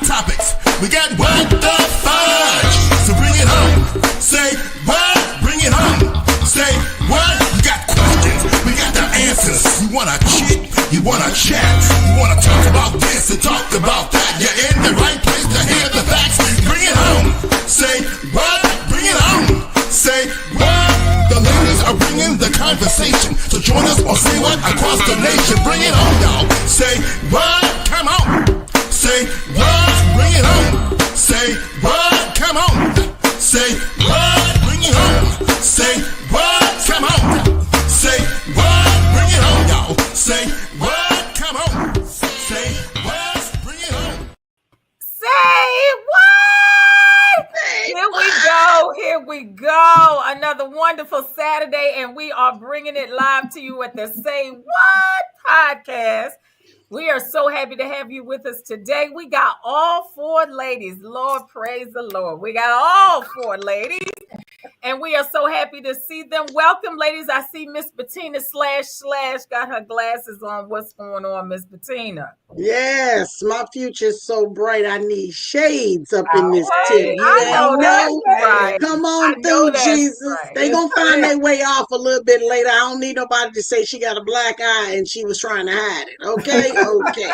topics. We got what the fudge. So bring it home. Say what? Bring it home. Say what? You got questions. We got the answers. You wanna chit? You wanna chat? You wanna talk about this and talk about that? You're in the right place to hear the facts. Bring it home. Say what? Bring it home. Say what? The ladies are bringing the conversation. So join us or say what across the nation. Bring it home, y'all. Say what? Come on. Say what? Bring it home. Say what? Come on. Say what? Bring it home. Say what? Come on. Say what? Bring it home, y'all. Say what? Come on. Say what? Bring it home. Say what? Here we go. Another wonderful Saturday, and we are bringing it live to you at the Say What podcast. We are so happy to have you with us today. We got all four ladies. Lord, praise the Lord. We got all four ladies, and we are so happy to see them. Welcome, ladies. I see Miss Bettina / got her glasses on. What's going on, Miss Bettina? Yes, my future's so bright. I need shades up in this tip. I know that's right. Come on through, Jesus. Right. They gonna find their way off a little bit later. I don't need nobody to say she got a black eye and she was trying to hide it. Okay, okay.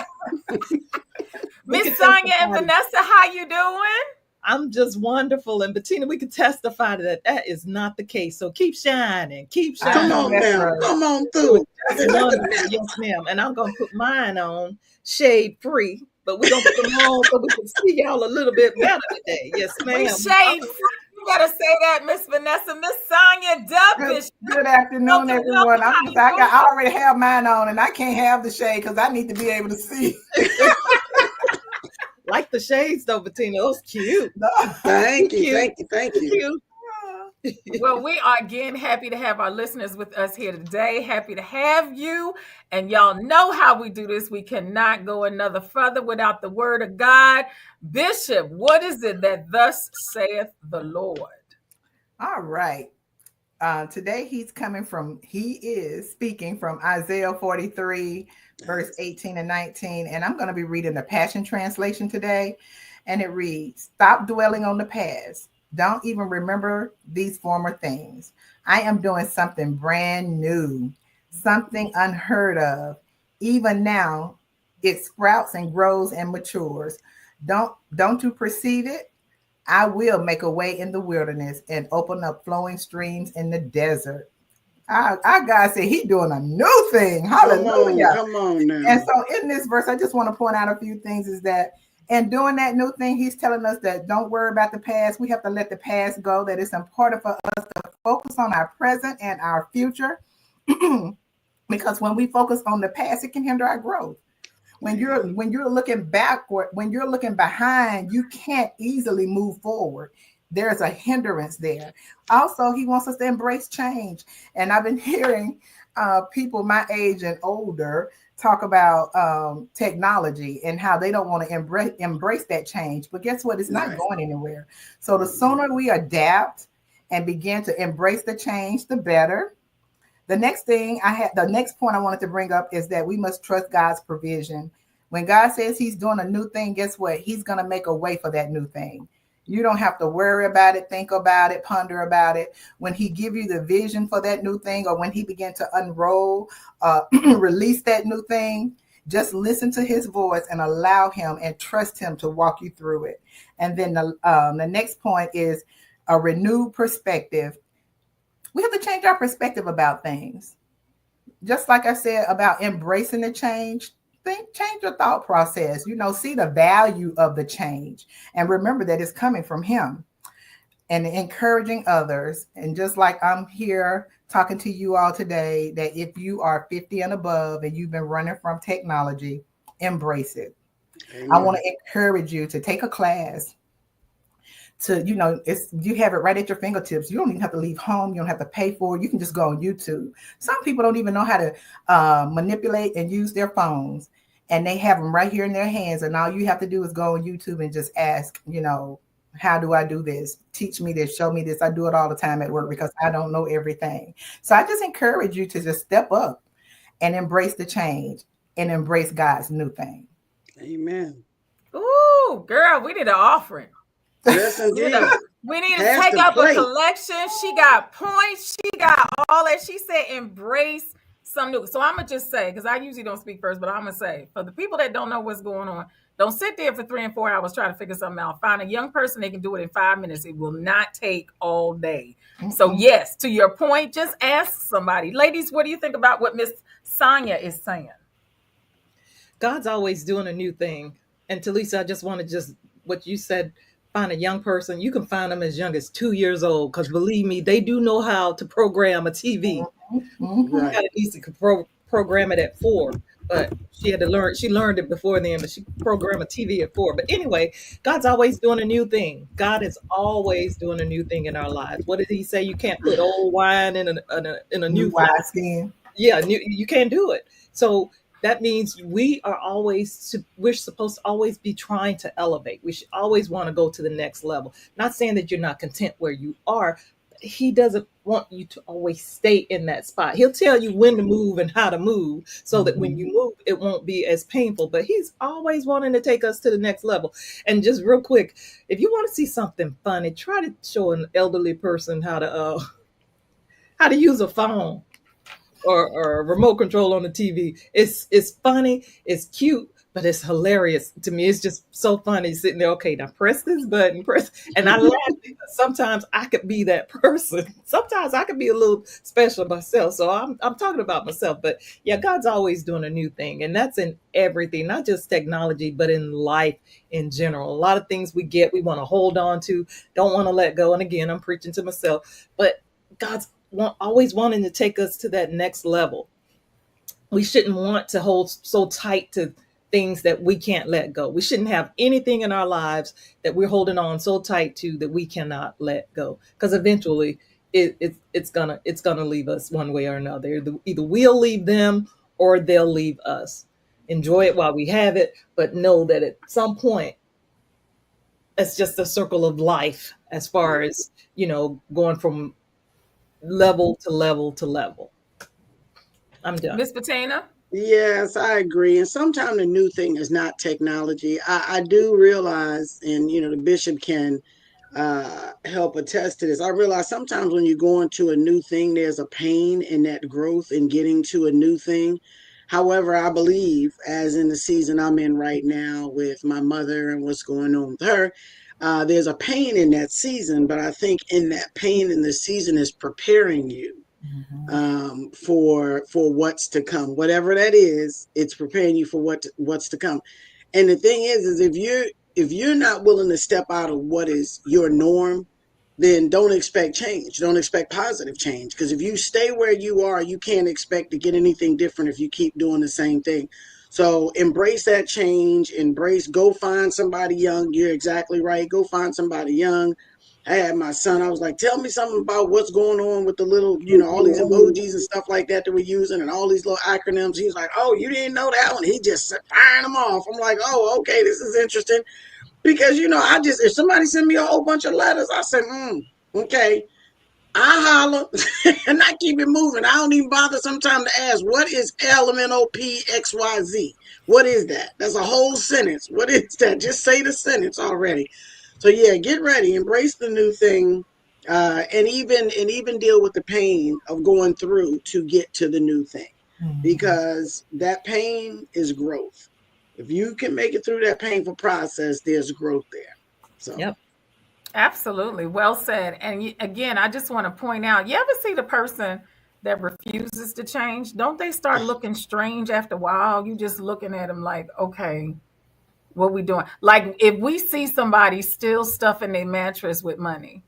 Miss Sonia and Vanessa, how you doing? I'm just wonderful. And Bettina, we can testify that that is not the case. So keep shining. Keep shining. Come on now. Come on through. Yes, ma'am. And I'm going to put mine on shade free. But we're going to put them on so we can see y'all a little bit better today. Yes, ma'am. Shade free. You got to say that, Miss Vanessa. Miss Sonia Dubbish. Good afternoon, everyone. I already have mine on, and I can't have the shade because I need to be able to see. Like the shades, though, Bettina. It was cute. Thank you. Well, we are again happy to have our listeners with us here today. Happy to have you. And y'all know how we do this. We cannot go another further without the word of God. Bishop, what is it that thus saith the Lord? All right. Today he is speaking from Isaiah 43, verse 18 and 19. And I'm going to be reading the Passion Translation today. And it reads, "Stop dwelling on the past. Don't even remember these former things. I am doing something brand new, something unheard of. Even now, it sprouts and grows and matures. Don't you perceive it? I will make a way in the wilderness and open up flowing streams in the desert." Our God said he's doing a new thing. Hallelujah. Come on now. And so in this verse, I just want to point out a few things is that and doing that new thing, he's telling us that don't worry about the past. We have to let the past go, that it's important for us to focus on our present and our future. Because when we focus on the past, it can hinder our growth. When you're looking backward, when you're looking behind, you can't easily move forward. There's a hindrance there. Also, he wants us to embrace change. And I've been hearing people my age and older talk about technology and how they don't want to embrace that change. But guess what? It's not going anywhere. So the sooner we adapt and begin to embrace the change, the better. The next point I wanted to bring up is that we must trust God's provision. When God says he's doing a new thing, guess what? He's going to make a way for that new thing. You don't have to worry about it, think about it, ponder about it. When he give you the vision for that new thing, or when he begin to unroll, release that new thing, just listen to his voice and allow him and trust him to walk you through it. And then the next point is a renewed perspective. We have to change our perspective about things. Just like I said about embracing the change, change your thought process, see the value of the change and remember that it's coming from him, and encouraging others. And just like I'm here talking to you all today, that if you are 50 and above and you've been running from technology, embrace it. Amen. I want to encourage you to take a class. You have it right at your fingertips. You don't even have to leave home. You don't have to pay for it. You can just go on YouTube. Some people don't even know how to manipulate and use their phones, and they have them right here in their hands. And all you have to do is go on YouTube and just ask, how do I do this? Teach me this, show me this. I do it all the time at work because I don't know everything. So I just encourage you to just step up and embrace the change and embrace God's new thing. Amen. Ooh, Ooh, girl, we need an offering. Yes, We need indeed. to, we need to Pass take the up a plate. collection. She got points. She got all that. She said embrace some new. So I'm gonna just say, because I usually don't speak first, but I'm gonna say for the people that don't know what's going on, don't sit there for 3 and 4 hours trying to figure something out. Find a young person, they can do it in 5 minutes. It will not take all day. So yes, to your point, just ask somebody. Ladies, what do you think about what Miss Sonia is saying? God's always doing a new thing. And Talisa, I just want to just what you said, find a young person. You can find them as young as 2 years old, because believe me, they do know how to program a TV. Right. Got a niece that could program it at 4, but she had to learn. She learned it before then, but she programmed a TV at 4. But anyway, God's always doing a new thing. God is always doing a new thing in our lives. What did He say? You can't put old wine in a new New skin. Yeah, you can't do it. So that means we're supposed to always be trying to elevate. We should always want to go to the next level. Not saying that you're not content where you are. He doesn't want you to always stay in that spot. He'll tell you when to move and how to move so that when you move, it won't be as painful. But He's always wanting to take us to the next level. And just real quick, if you want to see something funny, try to show an elderly person how to use a phone or a remote control on the TV. It's funny, it's cute, but it's hilarious to me. It's just so funny sitting there. Okay, now press this button, and I laugh because sometimes I could be that person. Sometimes I could be a little special myself. So I'm talking about myself. But yeah, God's always doing a new thing, and that's in everything, not just technology, but in life in general. A lot of things we want to hold on to, don't want to let go. And again, I'm preaching to myself, but God's always wanting to take us to that next level. We shouldn't want to hold so tight to things that we can't let go. We shouldn't have anything in our lives that we're holding on so tight to that we cannot let go, because eventually it's gonna leave us one way or another. Either we'll leave them or they'll leave us. Enjoy it while we have it, but know that at some point it's just a circle of life, as far as going from level to level to level. I'm done. Miss Patina? Yes, I agree. And sometimes the new thing is not technology. I do realize, and the bishop can help attest to this. I realize sometimes when you go into a new thing, there's a pain in that growth and getting to a new thing. However, I believe, as in the season I'm in right now with my mother and what's going on with her, there's a pain in that season, but I think in that pain in the season is preparing you for what's to come. Whatever that is, it's preparing you for what's to come. And the thing is if you're not willing to step out of what is your norm, then don't expect change. Don't expect positive change. Because if you stay where you are, you can't expect to get anything different if you keep doing the same thing. So embrace that change. Go find somebody young. You're exactly right. Go find somebody young. I had my son, I was like, tell me something about what's going on with the little, all these emojis and stuff like that we're using and all these little acronyms. He was like, oh, you didn't know that one? He just firing them off. I'm like, oh, okay, this is interesting. Because, if somebody send me a whole bunch of letters, I say, okay, I holler and I keep it moving. I don't even bother sometimes to ask, what is LMNOPXYZ? What is that? That's a whole sentence. What is that? Just say the sentence already. So yeah, get ready, embrace the new thing, and even deal with the pain of going through to get to the new thing, because that pain is growth. If you can make it through that painful process, there's growth there. So Yep. Absolutely. Well said. And again, I just want to point out, you ever see the person that refuses to change? Don't they start looking strange after a while? You just looking at them like, okay, what we doing? Like if we see somebody still stuffing their mattress with money,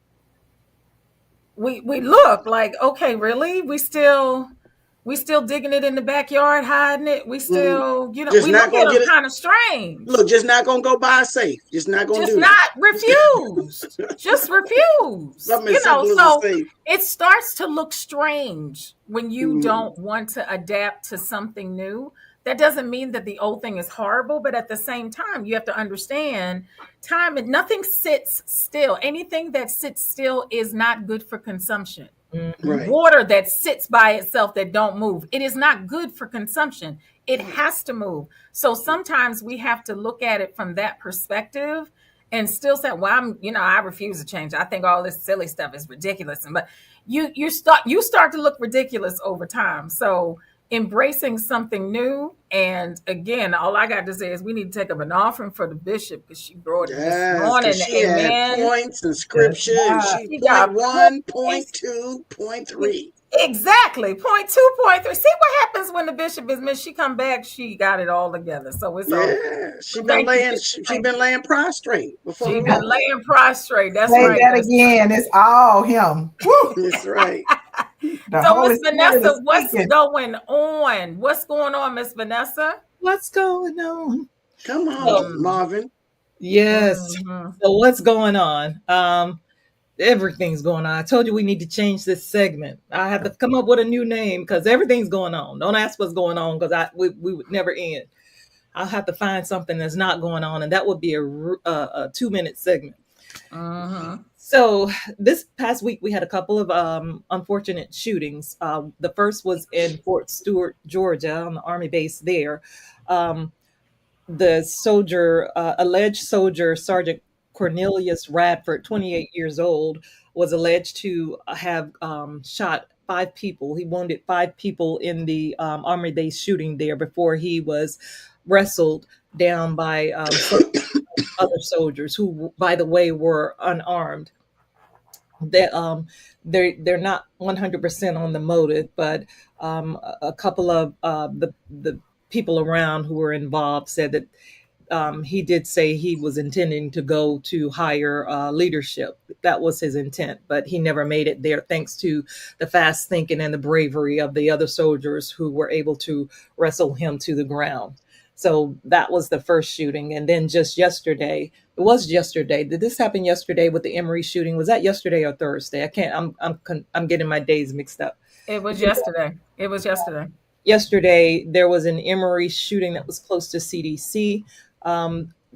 we look like, okay, really? We still digging it in the backyard, hiding it. We still, Just we not look gonna at them get it. kind of strange. Look, just not gonna go buy a safe. Just not gonna Just do not that. refused. Just refused. Something as simple as a So safe. it starts to look strange when you Mhm. don't want to adapt to something new. That doesn't mean that the old thing is horrible, but at the same time, you have to understand time and nothing sits still. Anything that sits still is not good for consumption. Right. Water that sits by itself that don't move, it is not good for consumption. It has to move. So sometimes we have to look at it from that perspective and still say, well, I refuse to change. I think all this silly stuff is ridiculous. But you start to look ridiculous over time. So embracing something new. And again, all I got to say is we need to take up an offering for the bishop because she brought it this Yes, because morning. she had Amen. points and scripture, and she She point got one, point points. two, point three. Exactly. Point two, point three. See what happens when the bishop is missed. She come back, she got it all together. So it's all good. Yeah, she So been thank you, laying. Bishop. She Thank been you. laying prostrate before the She been Lord. laying prostrate. That's Say right. that That's right. again. It's all him. Woo! That's right. The So Holy Miss Spirit Vanessa, is what's speaking. going on? What's going on, Miss Vanessa? What's going on? Come So, on, Mm, Marvin. yes. mhm. So what's going on? Everything's going on. I told you we need to change this segment. I have to come up with a new name because everything's going on. Don't ask what's going on because we would never end. I'll have to find something that's not going on, and that would be a 2 minute segment. Mhm. So this past week we had a couple of unfortunate shootings. The first was in Fort Stewart, Georgia, on the Army base there. Um, the alleged soldier, Sergeant Cornelius Radford, 28 years old, was alleged to have shot 5 people. He wounded 5 people in the Army base shooting there before he was wrestled down by other soldiers who, by the way, were unarmed. They're not 100% on the motive, but a couple of the people around who were involved said that he did say he was intending to go to higher leadership. That was his intent, but he never made it there thanks to the fast thinking and the bravery of the other soldiers who were able to wrestle him to the ground. So that was the first shooting. And then just yesterday, it was yesterday. Did this happen yesterday with the Emory shooting? Was that yesterday or Thursday? I can't, I'm getting my days mixed up. It was yesterday. It was yesterday. Yesterday there was an Emory shooting that was close to CDC.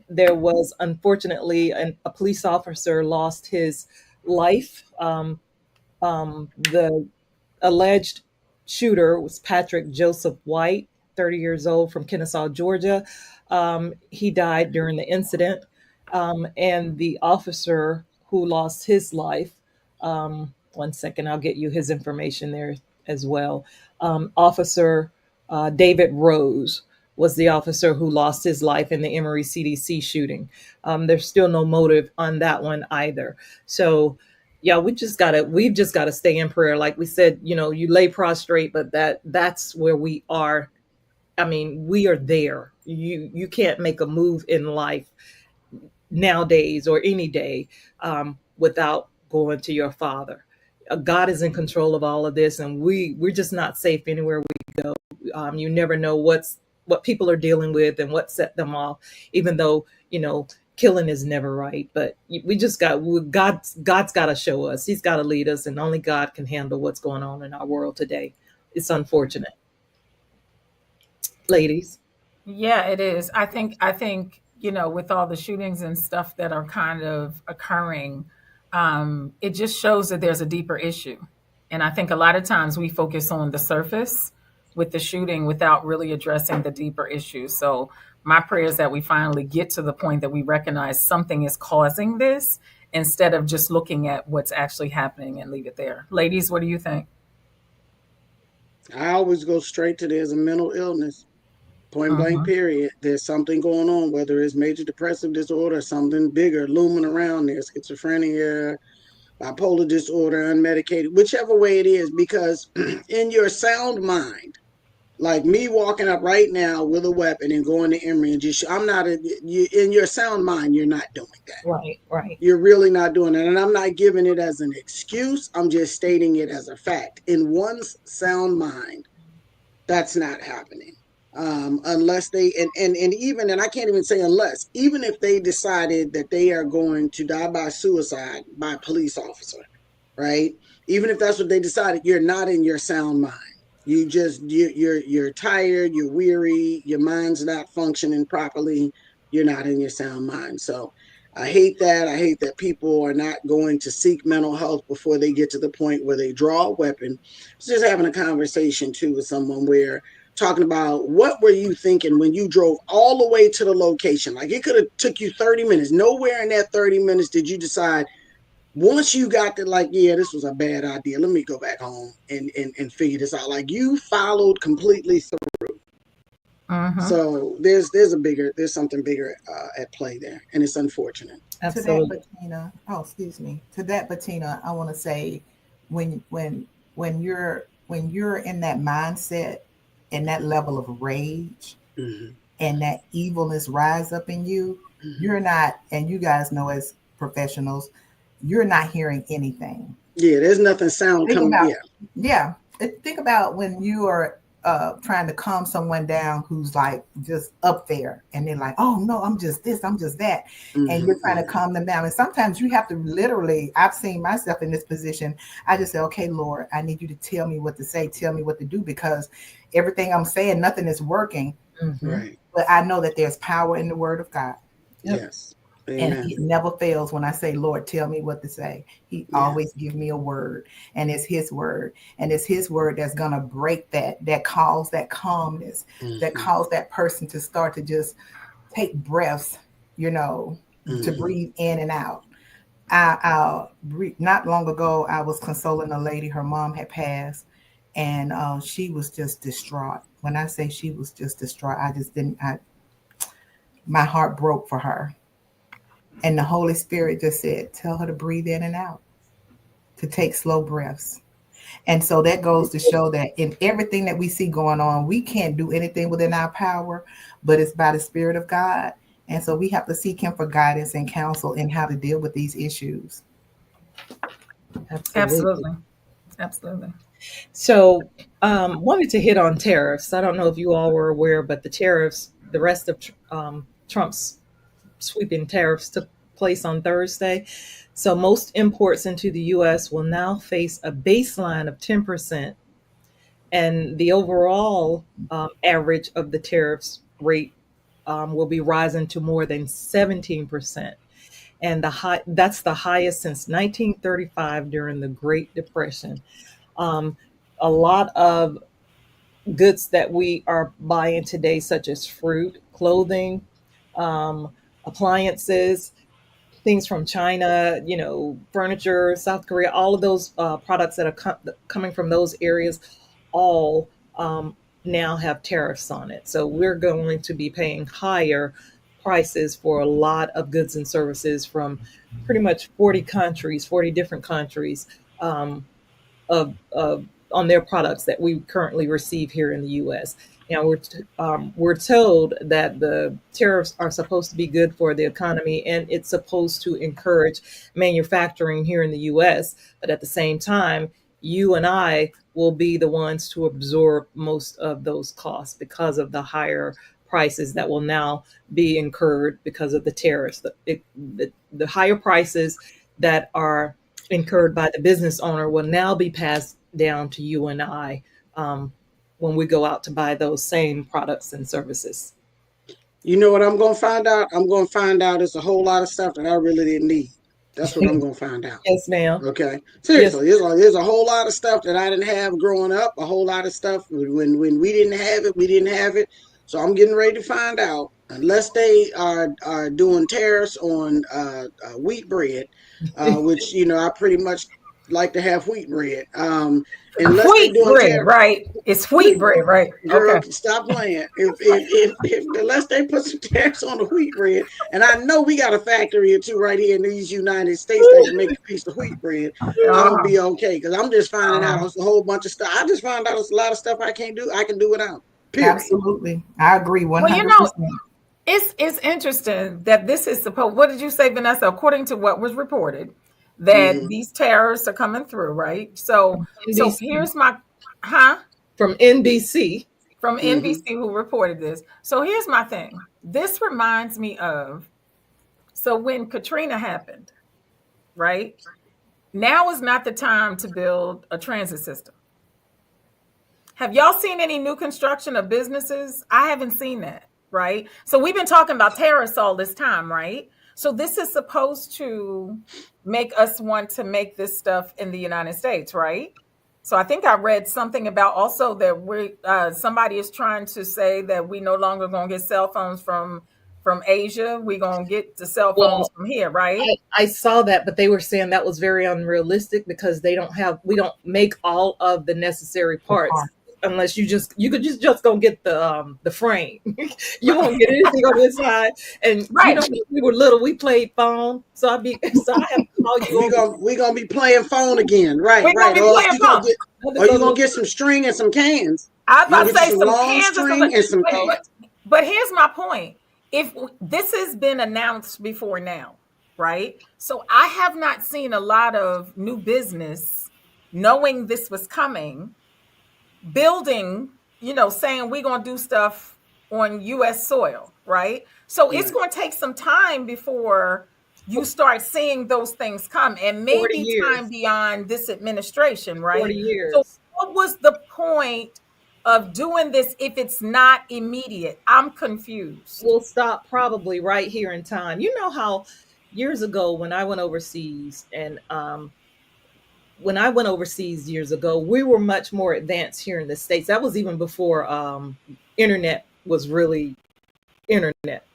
There was unfortunately a police officer lost his life. The alleged shooter was Patrick Joseph White, 30 years old, from Kennesaw, Georgia. He died during the incident. And the officer who lost his life, 1 second, I'll get you his information there as well. Officer David Rose was the officer who lost his life in the Emory CDC shooting. There's still no motive on that one either. So, yeah, we've just gotta stay in prayer. Like we said, you lay prostrate, but that's where we are. I mean, we are there. You can't make a move in life nowadays or any day without going to your Father. God is in control of all of this, and we're just not safe anywhere we go. You never know what people are dealing with and what set them off. Even though killing is never right, but we just God's got to show us. He's got to lead us, and only God can handle what's going on in our world today. It's unfortunate, ladies. Yeah, it is. I think, with all the shootings and stuff that are kind of occurring, it just shows that there's a deeper issue. And I think a lot of times we focus on the surface with the shooting without really addressing the deeper issue. So my prayer is that we finally get to the point that we recognize something is causing this instead of just looking at what's actually happening and leave it there. Ladies, what do you think? I always go straight to there's a mental illness. Point blank, Mhm. period. There's something going on, whether it's major depressive disorder, something bigger looming around there, schizophrenia, bipolar disorder, unmedicated, whichever way it is, because in your sound mind, like me walking up right now with a weapon and going to Emory and I'm not, in your sound mind, you're not doing that. Right, right. You're really not doing it. And I'm not giving it as an excuse. I'm just stating it as a fact. In one's sound mind, that's not happening. Unless they and even and I can't even say unless, even if they decided that they are going to die by suicide by a police officer, right? Even if that's what they decided, you're not in your sound mind. You're tired, you're weary, your mind's not functioning properly, you're not in your sound mind. So I hate that. I hate that people are not going to seek mental health before they get to the point where they draw a weapon. I was just having a conversation too with someone where talking about what were you thinking when you drove all the way to the location? Like it could have took you 30 minutes. Nowhere in that 30 minutes did you decide once you got to like, yeah, this was a bad idea. Let me go back home and figure this out. Like you followed completely through. So there's something bigger at play there, and it's unfortunate. Absolutely. To that, Bettina. Oh, excuse me. To that, Bettina, I want to say, when you're in that mindset and that level of rage and that evilness rise up in you, you're not, and you guys know as professionals, you're not hearing anything. Yeah, there's nothing sound Think coming. about, Yeah. Think about when you are trying to calm someone down who's like just up there and they're like, oh no, I'm just this, I'm just that. And you're trying to calm them down. And sometimes you have to literally, I've seen myself in this position. I just say, okay, Lord, I need you to tell me what to say, tell me what to do, because everything I'm saying, nothing is working. Right. But I know that there's power in the word of God. Yes. And Amen. it never fails when I say, Lord, tell me what to say. He always gives me a word, and it's his word. And it's his word that's going to break that cause that calmness, that cause that person to start to just take breaths, to breathe in and out. Not long ago, I was consoling a lady. Her mom had passed, and she was just distraught. When I say she was just distraught, my heart broke for her. And the Holy Spirit just said, tell her to breathe in and out, to take slow breaths. And so that goes to show that in everything that we see going on, we can't do anything within our power, but it's by the Spirit of God. And so we have to seek him for guidance and counsel in how to deal with these issues. Absolutely. So, wanted to hit on tariffs. I don't know if you all were aware, but the tariffs, the rest of Trump's sweeping tariffs took place on Thursday. So most imports into the U.S. will now face a baseline of 10%, and the overall average of the tariffs rate will be rising to more than 17%. And that's the highest since 1935 during the Great Depression. A lot of goods that we are buying today, such as fruit, clothing, appliances, things from China, furniture, South Korea, all of those products that are coming from those areas, all now have tariffs on it. So we're going to be paying higher prices for a lot of goods and services from pretty much 40 different countries, of on their products that we currently receive here in the U.S. We're told that the tariffs are supposed to be good for the economy, and it's supposed to encourage manufacturing here in the U.S. But at the same time, you and I will be the ones to absorb most of those costs because of the higher prices that will now be incurred because of the tariffs. The higher prices that are incurred by the business owner will now be passed down to you and I when we go out to buy those same products and services. You know what I'm going to find out? I'm going to find out it's a whole lot of stuff that I really didn't need. That's what I'm going to find out. Yes, ma'am. Okay. Yes. Seriously, there's a whole lot of stuff that I didn't have growing up. A whole lot of stuff when we didn't have it, we didn't have it. So I'm getting ready to find out. Unless they are doing tariffs on wheat bread, which I pretty much like to have wheat bread. Unless they're Wheat doing bread, tariffs. right? It's wheat bread, right? Girl, Okay. stop playing. If unless they put some tariffs on the wheat bread, and I know we got a factory or two right here in these United States that can make a piece of wheat bread, I'll be okay. Because I'm just finding out it's a whole bunch of stuff. I just found out it's a lot of stuff I can't do. I can do without. Period. Absolutely, I agree 100%. Well, it's interesting that this is supposed. What did you say, Vanessa? According to what was reported, that these tariffs are coming through, right? So here's my, from NBC. From NBC who reported this. So here's my thing. This reminds me of, so when Katrina happened, right? Now is not the time to build a transit system. Have y'all seen any new construction of businesses? I haven't seen that, right? So we've been talking about tariffs all this time, right? So this is supposed to make us want to make this stuff in the United States, right? So I think I read something about also that we somebody is trying to say that we no longer gonna get cell phones from Asia. We gonna get the cell phones Well, from here, right? I saw that, but they were saying that was very unrealistic because we don't make all of the necessary parts unless you could just go get the frame. You won't get anything on the inside. And Right. when we were little, we played phone. So so I have to call you over. We gonna be playing phone again, right? We're gonna Right. be Or playing phone. you gonna get some string and some cans. I was You about gonna to get you say some some long cans or something. string and some But, cans. but here's my point. If this has been announced before now, right? So I have not seen a lot of new business knowing this was coming, building, saying we're going to do stuff on US soil, right? So it's Right. going to take some time before you start seeing those things come, and 40 maybe time years. beyond this administration, 40 right? So years. what was the point of doing this if it's not immediate? I'm confused. We'll stop probably right here in time. You know how years ago when I went overseas and when I went overseas years ago, we were much more advanced here in the States. That was even before internet was really internet.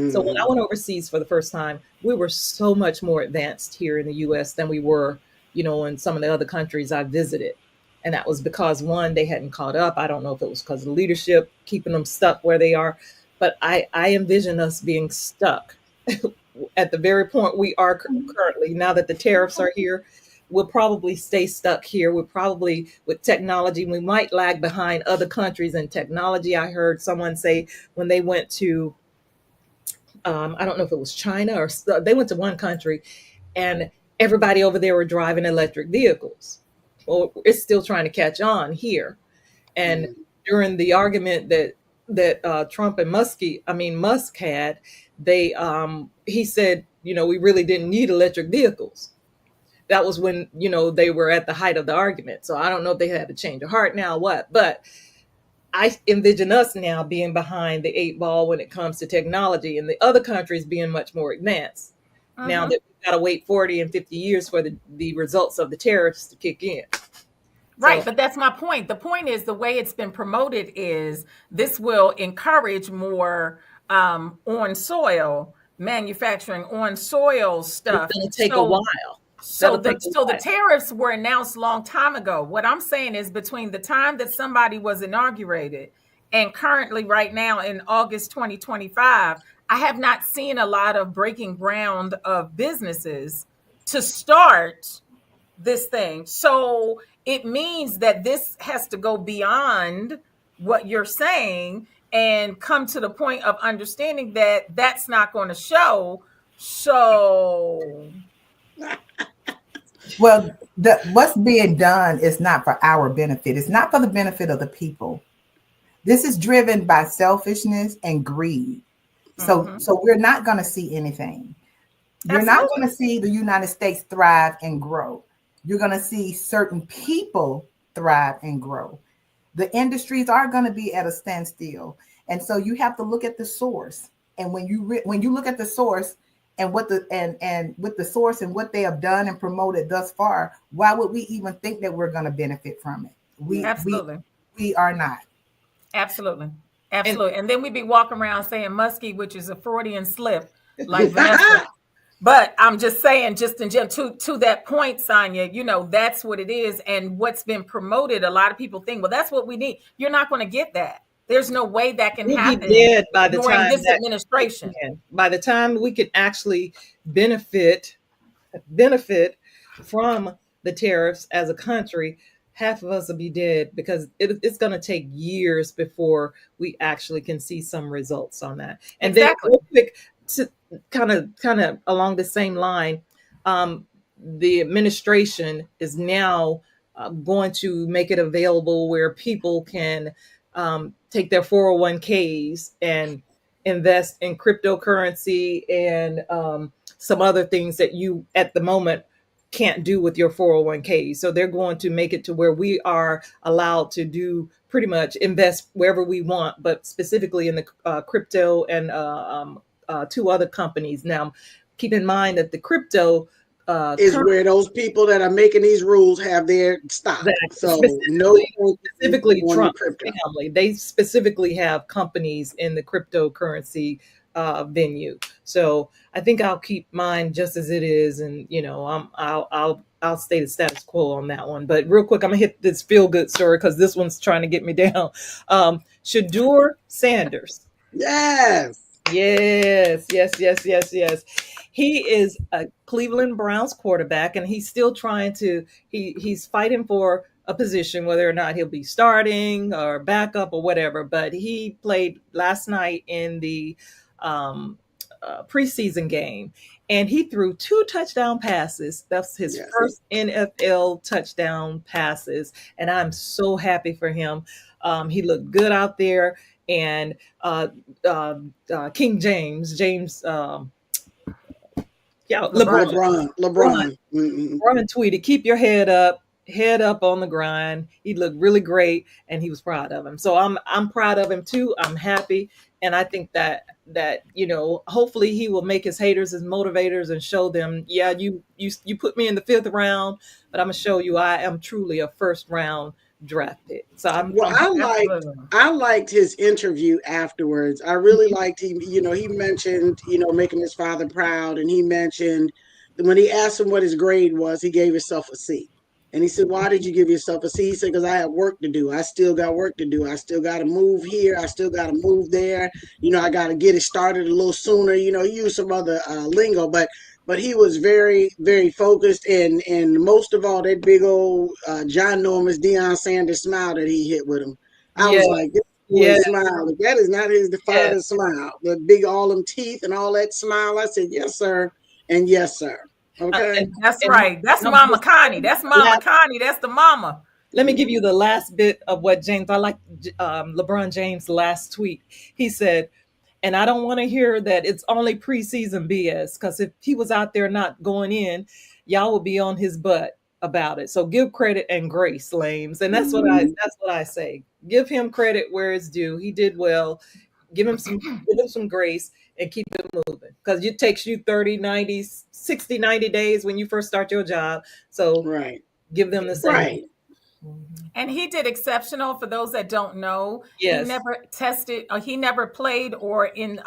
So when I Mm-hmm. went overseas for the first time, we were so much more advanced here in the US than we were, in some of the other countries I visited. And that was because one, they hadn't caught up. I don't know if it was because of leadership keeping them stuck where they are, but I envision us being stuck at the very point we are currently. Now that the tariffs are here, we'll probably stay stuck here. We're probably with technology, we might lag behind other countries in technology. I heard someone say when they went to I don't know if it was China or they went to one country and everybody over there were driving electric vehicles. Well, it's still trying to catch on here. And Mm-hmm. during the argument that Trump and Musk had, he said, we really didn't need electric vehicles. That was when they were at the height of the argument. So I don't know if they had to change of heart now, or what, but I envision us now being behind the eight ball when it comes to technology, and the other countries being much more advanced. Now Mhm. that we've got to wait 40 and 50 years for the results of the tariffs to kick in. Right, So but that's my point. The point is the way it's been promoted is this will encourage more on soil manufacturing, on soil it's stuff. going to take a So while. so That'll the take a so the while. tariffs were announced long time ago. What I'm saying is between the time that somebody was inaugurated and currently right now in August 2025, I have not seen a lot of breaking ground of businesses to start this thing. So it means that this has to go beyond what you're saying and come to the point of understanding that that's not going to show. So Well, what's being done is not for our benefit. It's not for the benefit of the people. This is driven by selfishness and greed. So, mhm, so we're not going to see anything. You're not absolutely. going to see the United States thrive and grow. You're going to see certain people thrive and grow. The industries are going to be at a standstill, and so you have to look at the source. And when you look at the source and what and with the source and what they have done and promoted thus far, why would we even think that we're going to benefit from it? Absolutely. We are not. Absolutely. And Absolutely. And then we'd be walking around saying musky, which is a Freudian slip, like Vanessa. But I'm just saying, just in general, to that point, Sonia, that's what it is. And what's been promoted, a lot of people think, well, that's what we need. You're not going to get that. There's no way that can we'll be happen dead by the during time this that kicks administration. in. By the time we could actually benefit from the tariffs as a country, half of us will be dead because it's going to take years before we actually can see some results on that. And then, Exactly. real quick, to kind of along the same line, the administration is now going to make it available where people can take their 401ks and invest in cryptocurrency and some other things that you at the moment can't do with your 401k. So they're going to make it to where we are allowed to do pretty much invest wherever we want, but specifically in the crypto and two other companies. Now, keep in mind that the crypto is where those people that are making these rules have their stock. So specifically Trump family. They specifically have companies in the cryptocurrency venue. So I think I'll keep mine just as it is, and I'll stay the status quo on that one. But real quick, I'm gonna hit this feel good story because this one's trying to get me down. Shadur Sanders. Yes. He is a Cleveland Browns quarterback, and he's still trying to. He's fighting for a position, whether or not he'll be starting or backup or whatever. But he played last night in the preseason game, and he threw 2 touchdown passes. That's his first NFL touchdown passes, and I'm so happy for him. He looked good out there, and King James, LeBron. LeBron tweeted, "Keep your head up on the grind." He looked really great, and he was proud of him. So I'm proud of him too. I'm happy, and I think that hopefully he will make his haters his motivators and show them, yeah, you put me in the 5th round, but I'm gonna show you I am truly a 1st round draft pick. So I liked his interview afterwards. I really liked him. He mentioned, making his father proud. And he mentioned when he asked him what his grade was, he gave himself a C. And he said, "Why did you give yourself a C?" He said, "Because I have work to do. I still got work to do. I still got to move here. I still got to move there. I got to get it started a little sooner." He used some other lingo, but he was very, very focused, and most of all, that big old John Norman's Deion Sanders smile that he hit with him. I was like, this boy smile. That is not his father's smile. The big, all them teeth and all that smile. I said, "Yes, sir," and "Yes, sir." Okay, that's right. That's Mama Connie. That's Mama Connie. That's the mama. Let me give you the last bit of what James. I like LeBron James' last tweet. He said, "And I don't want to hear that it's only preseason BS, because if he was out there not going in, y'all would be on his butt about it. So give credit and grace, lames." And that's what I say. Give him credit where it's due. He did well. Give him some grace and keep it moving, because it takes you 30, 90, 60, 90 days when you first start your job. So give them the same. Right. And he did exceptional. For those that don't know, he never tested, or he never played or in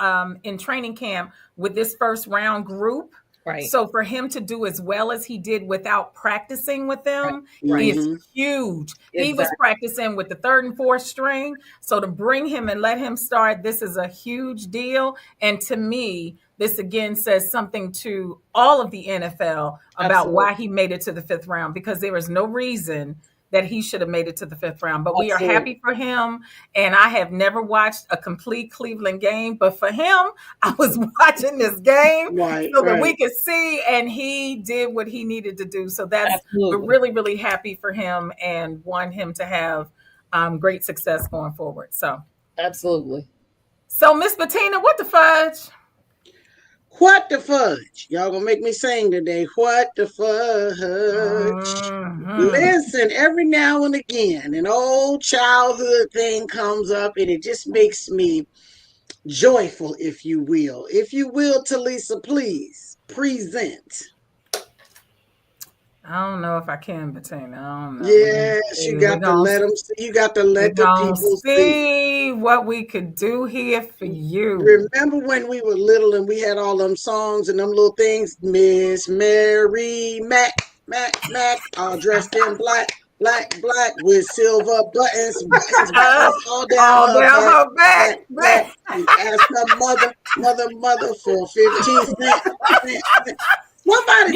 training camp with this 1st round group. Right. So for him to do as well as he did without practicing with them is huge. Exactly. He was practicing with the 3rd and 4th string. So to bring him and let him start, this is a huge deal. And to me, this again says something to all of the NFL about why he made it to the 5th round, because there is no reason that he should have made it to the 5th round. But we are happy for him. And I have never watched a complete Cleveland game, but for him, I was watching this game so that we could see, and he did what he needed to do. So we're really, really happy for him and want him to have great success going forward. So absolutely. So Miss Bettina, what the fudge? What the fudge? Y'all gonna make me sing today. What the fudge? Listen, every now and again, an old childhood thing comes up, and it just makes me joyful, if you will. If you will, Talisa, please present. I don't know if I can, Bettina. I don't know. Yes, you got to let them see. You got to let the people see what we could do here for you. Remember when we were little and we had all them songs and them little things? Miss Mary Mac, all dressed in black, with silver buttons all down her back. You ask her mother for 15 cents. Bettina,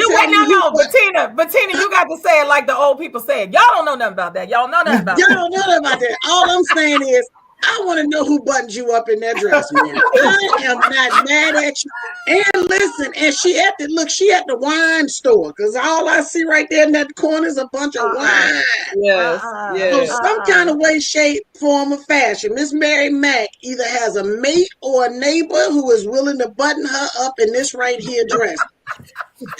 you got to say it like the old people say it. Y'all don't know nothing about that. Y'all know nothing about that. All I'm saying is, I want to know who buttoned you up in that dress, man. I am not mad at you. And listen, and she at the wine store, because all I see right there in that corner is a bunch of wine. Yes. So some kind of way, shape, form, or fashion, Miss Mary Mack either has a mate or a neighbor who is willing to button her up in this right here dress.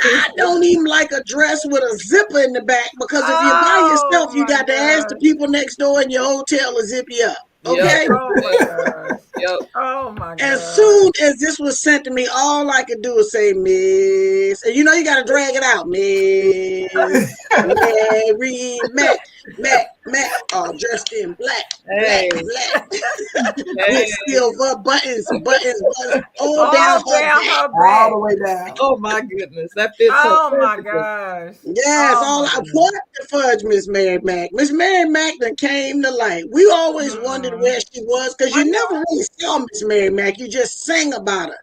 I don't even like a dress with a zipper in the back, because if you're by yourself, you got to ask the people next door in your hotel to zip you up. Okay. Yep. Oh my gosh. Yep. Oh my gosh. As soon as this was sent to me, all I could do was say, Miss. And you know, you got to drag it out. Miss Mary Mac, dressed in black, Hey. with Hey. silver buttons, all down All her down back. her All the back. way down. Oh my goodness. That fits her Oh my perfectly. gosh. Yes, Oh my what the fudge, Miss Mary Mac. Miss Mary Mac that came to light. We always wondered where she was because you never really saw Miss Mary Mac. You just sang about her.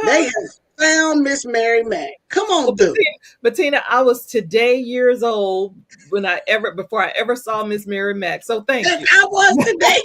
They have found Miss Mary Mac. Come on through. Bettina, I was today years old before I ever saw Miss Mary Mack. So thank And you. I was today.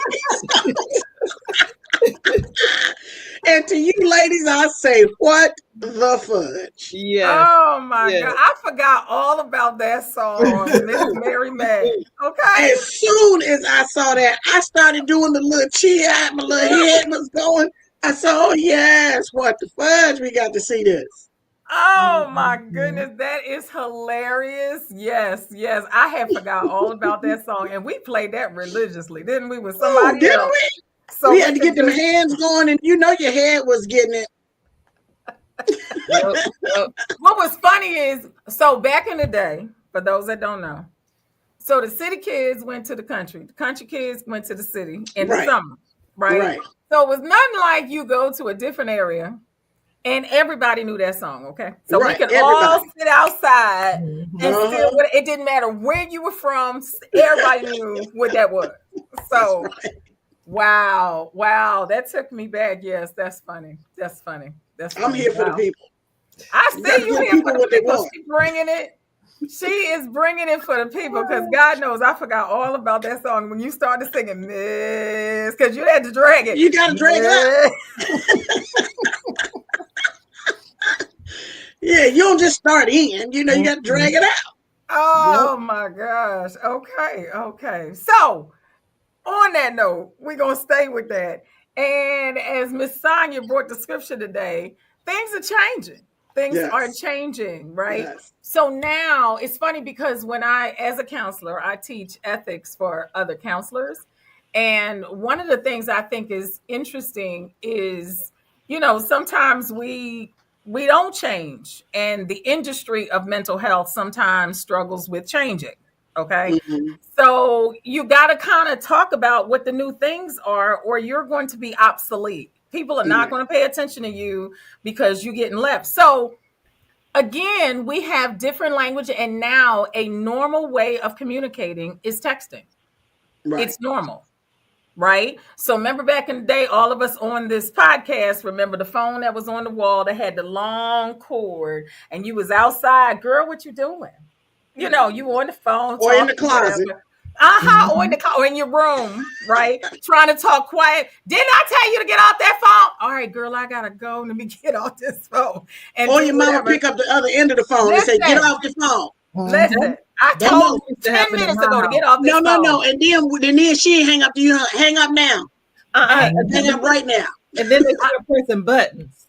And to you ladies, I say, what the fudge? Yes. Oh my Yes. God. I forgot all about that song, Miss Mary Mac. Okay. As soon as I saw that, I started doing the little cheer. My little head was going. I said, oh, yes, what the fudge? We got to see this. Oh my goodness, that is hilarious. Yes, yes. I had forgot all about that song. And we played that religiously, didn't we? With somebody Didn't else. we? So We had to could get them just- hands going, and you know your head was getting it. Yep. What was funny is, so back in the day, for those that don't know, so the city kids went to the country kids went to the city in the summer, right? So it was nothing like you go to a different area and everybody knew that song, okay? So we could all sit outside and still, it didn't matter where you were from, everybody knew what that was. So, wow, that took me back. Yes, that's funny. That's funny. I'm here for the people. I see you here for the people. She bringing it. She is bringing it for the people because God knows I forgot all about that song when you started singing Miss, because you had to drag it. You got to drag it out. Yeah, you don't just start in. You know, you got to drag it out. Oh my gosh. Okay. So on that note, we're going to stay with that. And as Miss Sonia brought the scripture today, things are changing. Things are changing, right? Yes. So now it's funny because when as a counselor, I teach ethics for other counselors. And one of the things I think is interesting is, sometimes we don't change. And the industry of mental health sometimes struggles with changing. Okay. Mm-hmm. So you got to kind of talk about what the new things are, or you're going to be obsolete. People are not going to pay attention to you because you're getting left. So again, we have different language, and now a normal way of communicating is texting. Right. It's normal, right? So remember back in the day, all of us on this podcast, remember the phone that was on the wall that had the long cord, and you was outside, girl, what you doing? You were on the phone. Or in the closet. Or in your room, right? Trying to talk quiet. Didn't I tell you to get off that phone? All right, girl, I gotta go. Let me get off this phone. And or your mama pick up the other end of the phone and say, "Get off the phone." Listen, I told you 10 minutes ago to get off this phone. No. And then she hang up to you. Hang up now. Hang up right now. And then they start pressing buttons.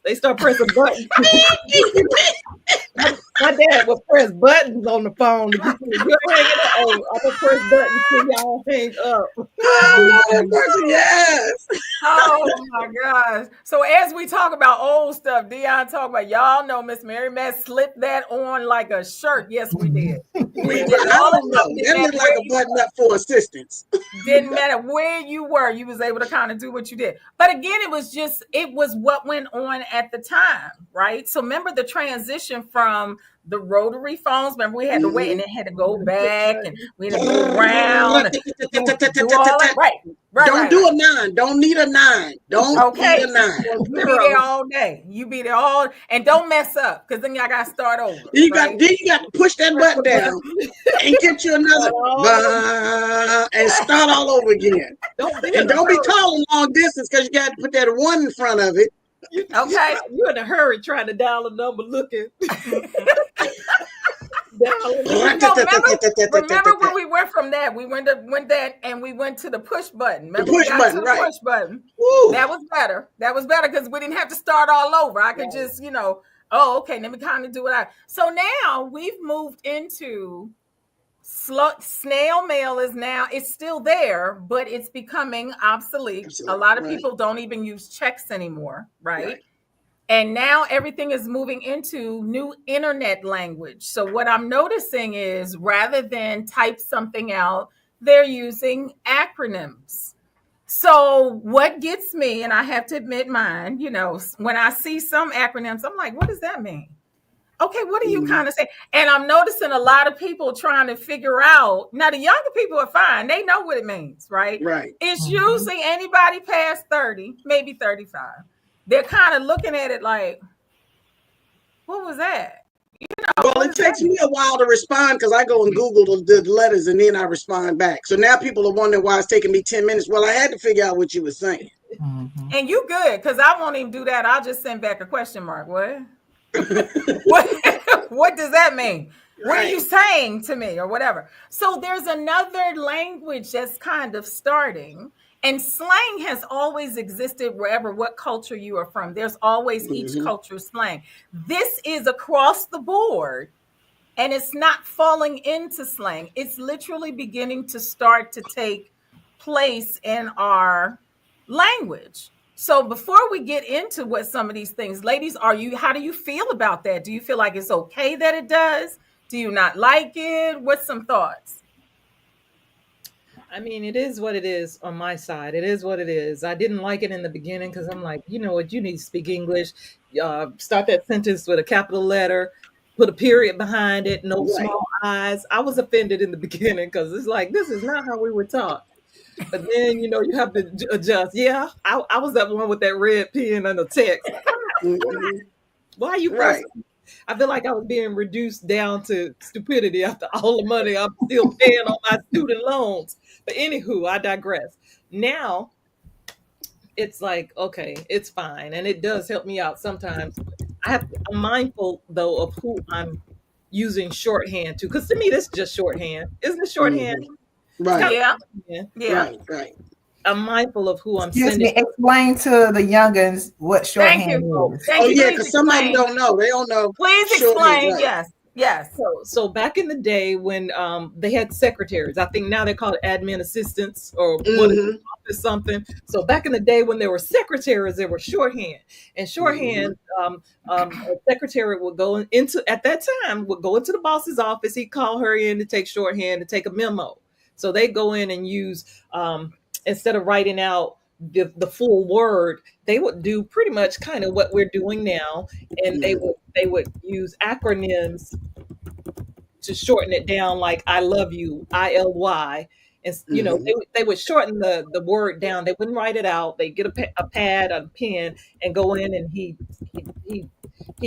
My dad would press buttons on the phone. I'm gonna press buttons till y'all hang up. Yes. Oh my gosh. So as we talk about old stuff, Dion talk about, y'all know Miss Mary Matt slipped that on like a shirt. Yes, we did. We did. I don't know. That looked like a button up for assistance. Didn't matter where you were, you was able to kind of do what you did. But again, it was what went on at the time, right? So remember the transition from the rotary phones. Remember we had to wait and it had to go back and we had to go around and do all that. Right. Don't do a 9. Don't need a 9. Don't need a 9. You be there all day. You be there all, and don't mess up because then y'all got to start over. You got to push that button down and get you another and start all over again. Don't be calling long distance because you got to put that 1 in front of it. Okay, you're in a hurry trying to dial a number, looking. Remember when we went from that? We went that and we went to the push button. Remember push button. Woo. That was better. That was better because we didn't have to start all over. I could just, okay, let me kind of do it. So now we've moved into Snail mail is now, it's still there, but it's becoming obsolete. A lot of people don't even use checks anymore, right? And now everything is moving into new internet language. So what I'm noticing is rather than type something out, they're using acronyms. So what gets me, and I have to admit mine, when I see some acronyms, I'm like, what does that mean? Okay, what are you kind of saying? And I'm noticing a lot of people trying to figure out. Now, the younger people are fine. They know what it means, right? Right. It's usually anybody past 30, maybe 35. They're kind of looking at it like, what was that? Well, it takes me a while to respond because I go and Google the letters and then I respond back. So now people are wondering why it's taking me 10 minutes. Well, I had to figure out what you were saying. And you good, because I won't even do that. I'll just send back a question mark. What? What does that mean? What are you saying to me or whatever? So there's another language that's kind of starting. And slang has always existed wherever, what culture you are from. There's always each culture's slang. This is across the board, and it's not falling into slang. It's literally beginning to start to take place in our language. So before we get into what some of these things, ladies, how do you feel about that? Do you feel like it's okay that it does? Do you not like it? What's some thoughts? I mean, it is what it is on my side. It is what it is. I didn't like it in the beginning because I'm like, you know what? You need to speak English. Start that sentence with a capital letter, put a period behind it, no small eyes. I was offended in the beginning because it's like, this is not how we were taught. But then, you have to adjust. Yeah, I was that one with that red pen and the text. Why are you pressing? I feel like I was being reduced down to stupidity after all the money I'm still paying on my student loans. But anywho, I digress. Now, it's like, okay, it's fine. And it does help me out sometimes. I'm mindful, though, of who I'm using shorthand to. Because to me, this is just shorthand. Isn't it shorthand? Right. Yeah. Right. I'm mindful of who I'm Excuse sending. me, explain to the youngins what shorthand is. Because some of them don't know. They don't know. Please explain. Right. Yes. So back in the day when they had secretaries, I think now they're called admin assistants or something. So back in the day when there were secretaries, there were shorthand. And shorthand, a secretary would go into the boss's office. He'd call her in to take shorthand, to take a memo. So they go in and use instead of writing out the full word, they would do pretty much kind of what we're doing now, and they would use acronyms to shorten it down, like I love you, ILY, and they would shorten the word down. They wouldn't write it out. They get a pad, a pen, and go in, and he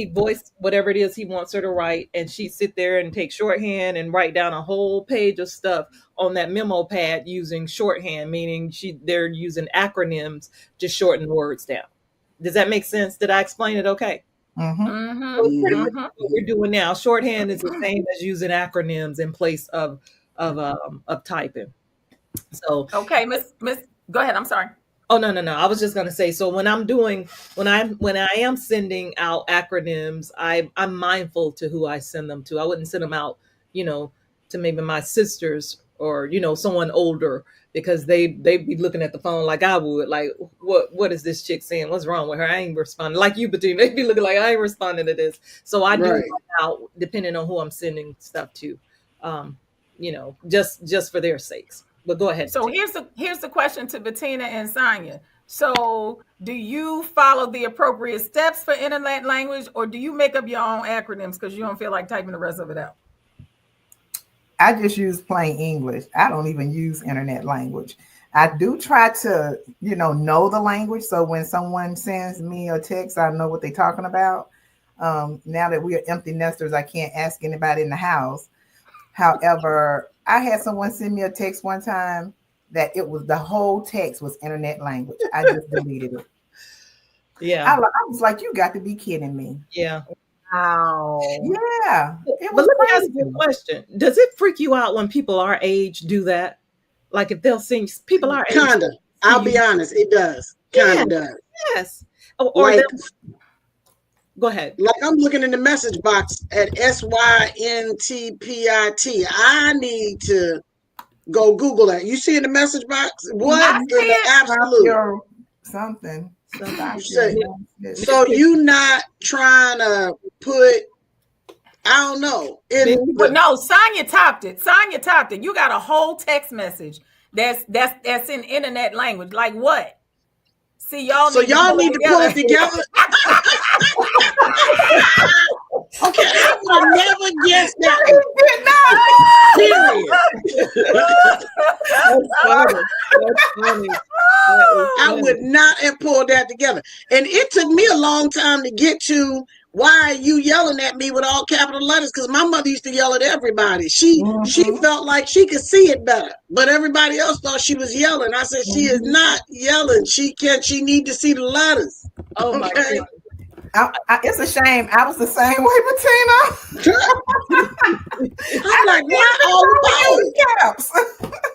voiced whatever it is he wants her to write, and she'd sit there and take shorthand and write down a whole page of stuff on that memo pad using shorthand, meaning they're using acronyms to shorten words down. Does that make sense? Did I explain it okay? So pretty much what we're doing now. Shorthand is the same as using acronyms in place of typing. So okay, Miss, go ahead. I'm sorry. Oh, no. I was just gonna say, so when I am sending out acronyms, I'm mindful to who I send them to. I wouldn't send them out, to maybe my sisters or someone older, because they'd be looking at the phone like I would, like what is this chick saying? What's wrong with her? I ain't responding. Like you, Bettina, they'd be looking like I ain't responding to this. So I do out depending on who I'm sending stuff to, just for their sakes. But go ahead. So here's the question to Bettina and Sonia. So do you follow the appropriate steps for internet language, or do you make up your own acronyms because you don't feel like typing the rest of it out? I just use plain English. I don't even use internet language. I do try to, know the language. So when someone sends me a text, I know what they're talking about. Now that we are empty nesters, I can't ask anybody in the house. However, I had someone send me a text one time that the whole text was internet language. I just deleted it. Yeah. I was like, you got to be kidding me. Yeah. Wow. Yeah. It but was let me crazy. ask you a question. Does it freak you out when people our age do that? Like if they'll sing people our age. Kinda. I'll be honest, it does. Kinda does. Yes. Or Go ahead. Like I'm looking in the message box at SYNTPIT. I need to go Google that. You see in the message box? What I in see the it. Stop absolute? your something. Stop You say, your nonsense. so you not trying to put, I don't know, in Well, the, no, Sonya topped it. Sonya topped it. You got a whole text message that's in internet language. Like what? See, y'all so need to y'all pull need to pull it together. Okay, I would have never guessed that. Period. That's funny. That's funny. I would not have pulled that together. And it took me a long time to get to why are you yelling at me with all capital letters? Because my mother used to yell at everybody. She felt like she could see it better, but everybody else thought she was yelling. I said, she is not yelling. She need to see the letters. Oh my God. It's a shame. I was the same way, Bettina. I'm like, why all the Caps.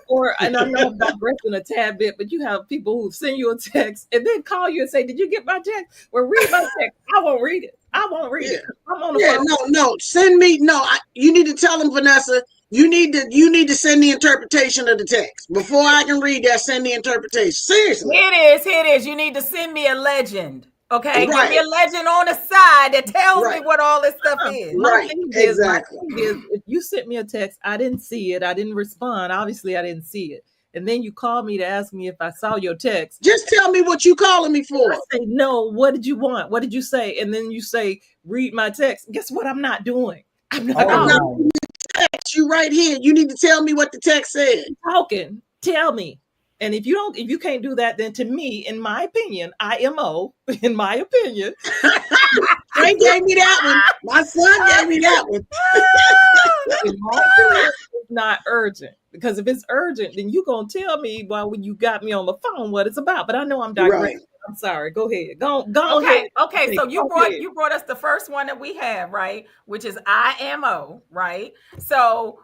Or, and I know I'm digressing a tad bit, but you have people who send you a text and then call you and say, "Did you get my text?" Well, read my text. I won't read it. I won't read it. I'm on the phone. No. Send me. No, you need to tell them, Vanessa. You need to send the interpretation of the text before I can read that. Send the interpretation. Seriously, Here it is. You need to send me a legend. Okay, Right. give me a legend on the side that tells me Right. what all this stuff is. Right. Exactly. My thing is, if you sent me a text, I didn't see it. I didn't respond. Obviously, I didn't see it. And then you call me to ask me if I saw your text. Just tell me what you calling me for. I say, no, what did you want? What did you say? And then you say, read my text. Guess what? I'm not doing. I'm not I'm text you right here. You need to tell me what the text said. talking. Tell me. And if you can't do that, then to me, in my opinion, IMO, in my opinion. They gave me that one. My son gave me that one. In my opinion, it's not urgent. Because if it's urgent, then you're going to tell me when you got me on the phone what it's about. But I know I'm digressing. Right. I'm sorry. Go ahead. Go ahead. Okay. So you brought us the first one that we have, right? Which is IMO, right? So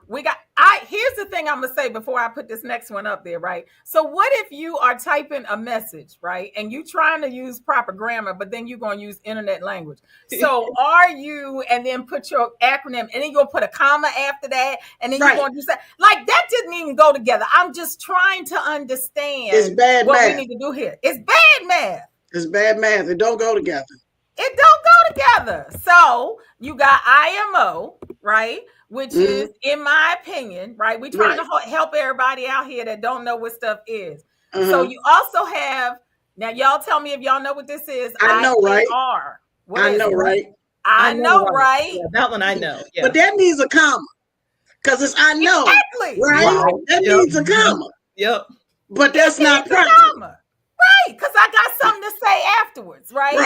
here's the thing I'm gonna say before I put this next one up there, right? So what if you are typing a message, right? And you trying to use proper grammar, but then you're gonna use internet language. So are you, and then put your acronym, and then you're gonna put a comma after that, and then you're gonna do that. Like that didn't even go together. I'm just trying to understand It's bad what math. we need to do here. It's bad math. It's bad math. It don't go together. It don't go together. So you got IMO, right? Which is, in my opinion, right? We're trying to help everybody out here that don't know what stuff is. So you also have, now y'all tell me if y'all know what this is. I know, right? I know, right? Yeah, that one I know. Yeah. But that needs a comma. Because it's I know. Exactly. Right? That needs a comma. Yep. But that's not proper. Right, because I got something to say afterwards, right?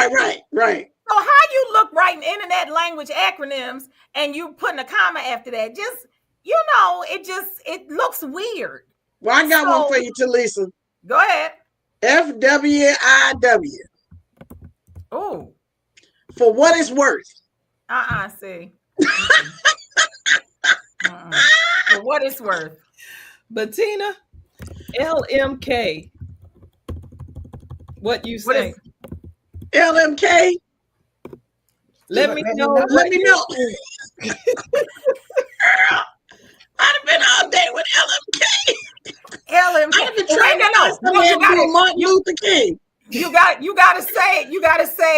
Right. So how you look writing internet language acronyms and you putting a comma after that? Just, it looks weird. Well, I got one for you, Talisa. Go ahead. FWIW. Oh. For what it's worth. See. For what it's worth. Bettina, LMK. What you say? LMK? Let me know. Let me know. Girl, I'd have been all day with LMK. LMK. I'd have been trying to do Martin Luther King. You gotta say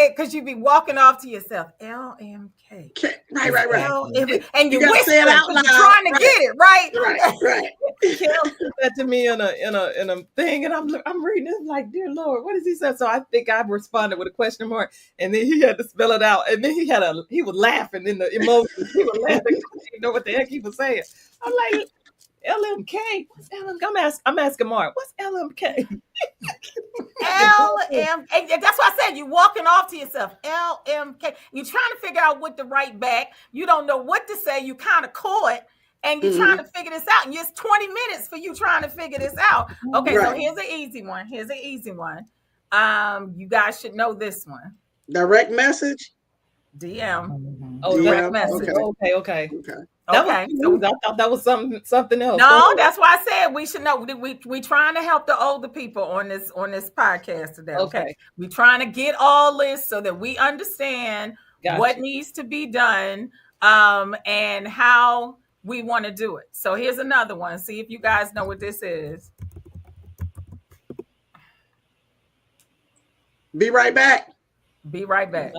it because you be walking off to yourself. LMK. Right. And you gotta say it out loud. You're trying to get it right. Right. Kel put that to me in a thing, and I'm reading it like, dear Lord, what does he say? So I think I responded with a question mark, and then he had to spell it out, and then he was laughing in the emotions. He was laughing. He didn't know what the heck he was saying. I'm like, LMK. What's LMK? I'm asking Mark. What's LMK? LMK. That's why I said you're walking off to yourself. LMK. You're trying to figure out what to write back. You don't know what to say. You kind of caught, and you're trying to figure this out. And it's 20 minutes for you trying to figure this out. Okay, so here's an easy one. You guys should know this one. Direct message. DM. Oh, direct message. Okay. Okay, so I thought that was something else. No, that's why I said we should know. We trying to help the older people on this podcast today. Okay, we trying to get all this so that we understand what needs to be done, and how we want to do it. So here's another one. See if you guys know what this is. Be right back. Be right back.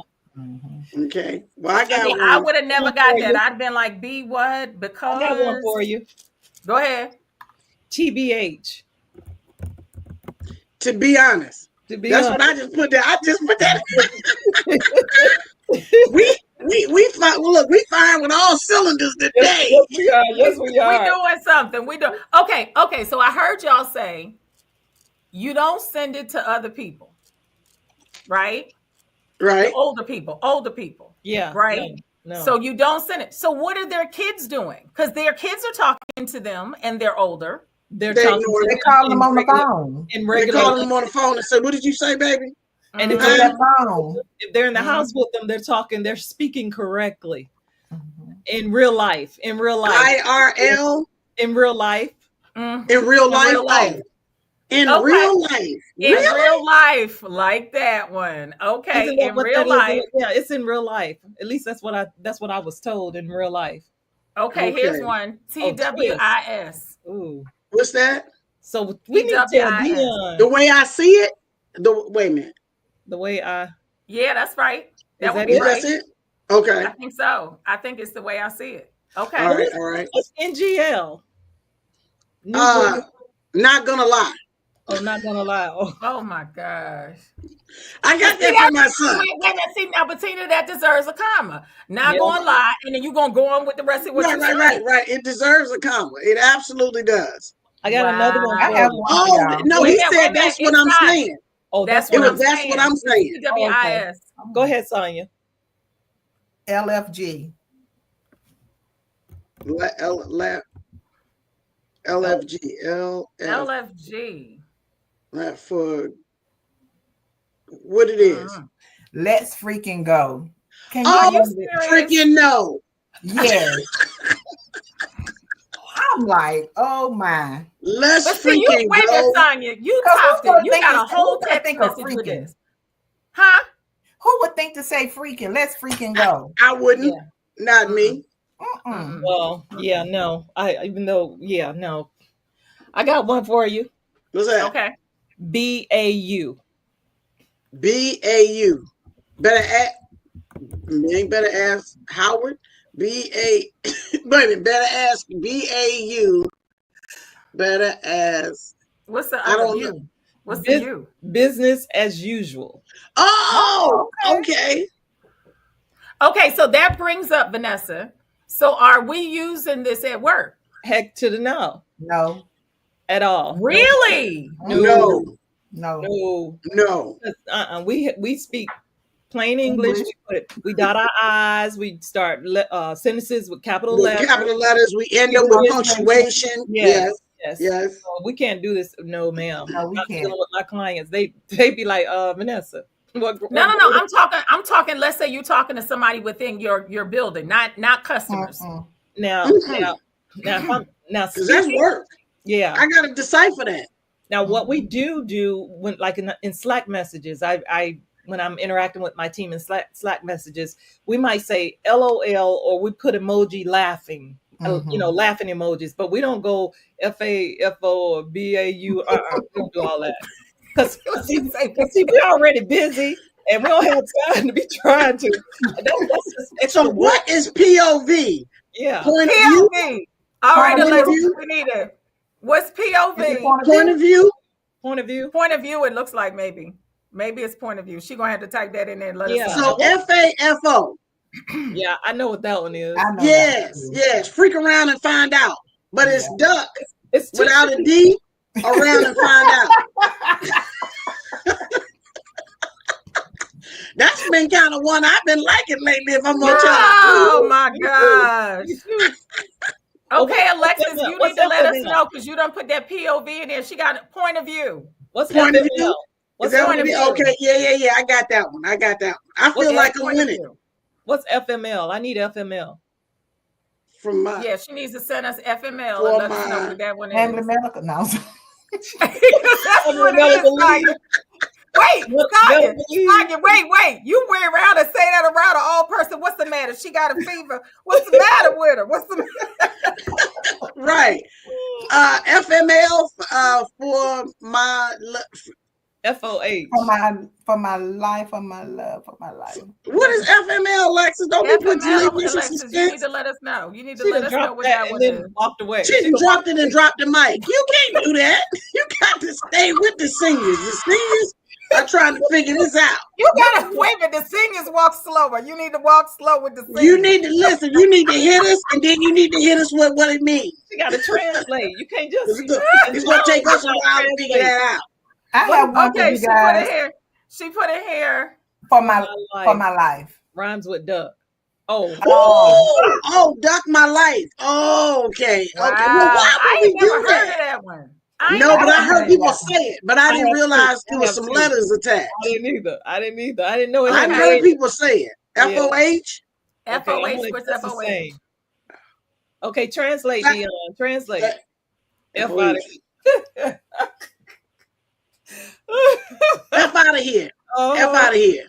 Okay. Well, I got one. I would have never got that. I'd been like, be what? Because I got one for you. Go ahead. TBH. To be honest. That's what I just put there. I just put that. we fine. Well, look, we fine with all cylinders today. Yes, we are. Yes, we are. We doing something. We do. Okay. So I heard y'all say you don't send it to other people, right? Right. Older people. Yeah. Right. No. So you don't send it. So what are their kids doing? Because their kids are talking to them, and they're older. They call them on the phone. They call them on the phone and say, "What did you say, baby?" And if they're in the house with them, they're speaking correctly. In real life. IRL. In real life. In real life. In real life. In real life, like that one. Okay. In real life. Yeah, it's in real life. At least that's what I was told, in real life. Okay. Here's one. TWIS. Ooh. What's that? So we need to tell Dion. The way I see it. Wait a minute. The way I. Yeah, that's right. Is that it? Okay. I think so. I think it's the way I see it. Okay. All right. What's NGL? Not gonna lie. Oh, not gonna lie. Oh my gosh. I got that for my son. See, now, Bettina, that deserves a comma. Not gonna lie, and then you're gonna go on with the rest of what you said. Right. It deserves a comma. It absolutely does. I got another one. I have one. Oh no, he said that's what I'm saying. Oh, that's what I'm saying. TWIS. Go ahead, Sonia. LFG. LFG. For what it is. Let's freaking go. Can you freaking know? Yes. I'm like, oh my. Let's freaking see, go. Wait a minute, Sonia. You topped it. You got a whole text message with this. Huh? Who would think to say freaking? Let's freaking go. I wouldn't. Yeah. Not me. Well, yeah, no. No. I got one for you. What's that? Okay. BAU. BAU. Better ask Howard. Wait a minute, better ask BAU. Better ask. What's the other U? What's the U? Business as usual. Oh, okay. Okay, so that brings up Vanessa. So are we using this at work? Heck to the no. No. At all. Really? No. We speak plain English. We dot our I's. We start sentences with capital letters. Capital letters. We end up with punctuation. Yes. So we can't do this. No, ma'am. No, we can't. With my clients, they be like, Vanessa. No. I'm talking. Let's say you're talking to somebody within your building, not customers. Now, because that's work. Yeah, I gotta decipher that. Now, what we do when, like in Slack messages, I when I'm interacting with my team in Slack messages, we might say LOL or we put emoji laughing, laughing emojis, but we don't go FAFO or BAU. We don't do all that because we're already busy and we don't have time to be trying to. So what is POV? Yeah, point of view. All right, Alexis, we need it. What's POV? Point of view. Point of view. Point of view. It looks like maybe it's point of view. She's gonna have to type that in there and let us know. So FAFO. Yeah, I know what that one is. Yes. Freak around and find out. But it's duck. It's without a D. Around and find out. That's been kind of one I've been liking lately. If I'm gonna tell you. Oh my gosh. Okay, Alexis, you need to let us know because you don't put that POV in there. She got a point of view. What's point of view? What's point of view? Okay, yeah. I got that one. I feel like I'm winning. What's FML? I need FML. From my she needs to send us FML and let us know what that one is. Family medical. No. That's what it is, like. Wait, Sonya, you- Sonya, wait. You went around and say that around an old person. What's the matter? She got a fever. What's the matter with her? What's the Right. FML for my FOH. for my life, for my love, for my life. what is FML, Alexis? Don't be putting FML, me in Alexis? You suspense. need to let us know. You need to She let done us know dropped what that that and one then is. walked away. She done dropped it and dropped the mic. You can't do that. You got to stay with the seniors. The seniors are trying to figure this out. You gotta wait a minute. The singers walk slower. You need to walk slow with the singers. You need to listen. You need to hit us, and then you need to hit us with what it means. You got to translate. You can't just. It's going to take us a while to figure that out. I have one for Okay, you she put it guys here. She put it here. for my life. Rhymes with duck. Oh, Oh, duck my life. Oh, okay. Wow. Okay. Well, why I would ain't we do never heard of that? that one. I ain't No, never but I heard heard of people that. say it, but I didn't have realize two. there I was have some two. letters attached. I didn't either. I didn't know it I had heard letters. people say it. Yeah. FOH. Okay, I'm FOH, gonna what's guess the FOH? same. Okay, translate, Fa- Dion. Translate. F FOH. out of F out of here. F Oh, out of here.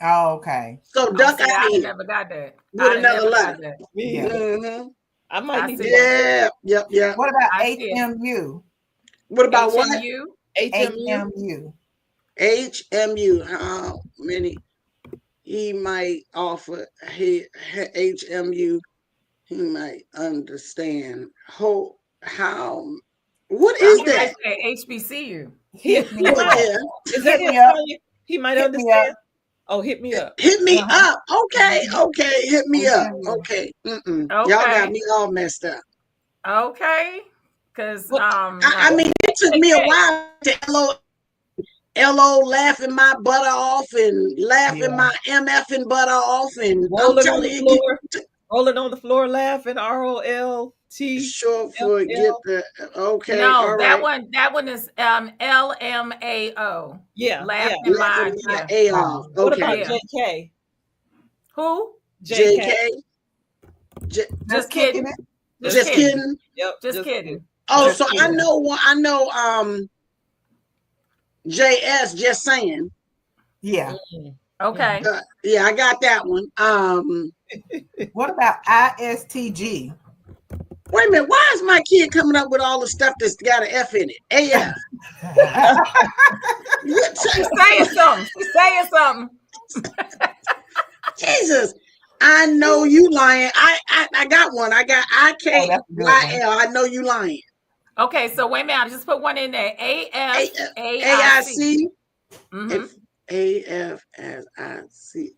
Oh, okay. So duck See, out I of here never got that. with I done another never got letter. that. me. Yeah. Mm-hmm. I might I need see. to Yeah. What about I see it. HMU? What about what? HMU? HMU. HMU. HMU. How many? He might offer HMU. He might understand how. What is You might that? say HBCU. Hit me Well, up. yeah. Is that Hit me it? up. Sonya? He might Hit me understand. up. Oh, hit me up. Hit me Uh-huh. up. Okay. Hit me up. HMU. Okay. Y'all Okay. got me all messed up. Okay. Because What? I mean, it took me a while to LO laughing my butter off and laughing my MFing butter off. And I'm Rolling on telling the you, floor. Rolling on the floor, laughing. ROLT. sure forget the okay. no, All that right. one is LMAO. Yeah. Laughing Yeah. my Laughing my A off. What about Okay. Yeah. JK? Who? JK. JK. Just kidding. it. Just kidding. Yep. Just kidding. Oh, Just so I kidding. know JS just saying. Yeah. Okay. Yeah, I got that one. What about ISTG? Wait a minute, why is my kid coming up with all the stuff that's got an F in it? AF. She's saying something. She's saying something. Jesus. I know you lying. I got one. I got IKYL. I know you lying. Okay, so wait a minute. I just put one in there. AFAIC. AIC. Mhm. AFAIC.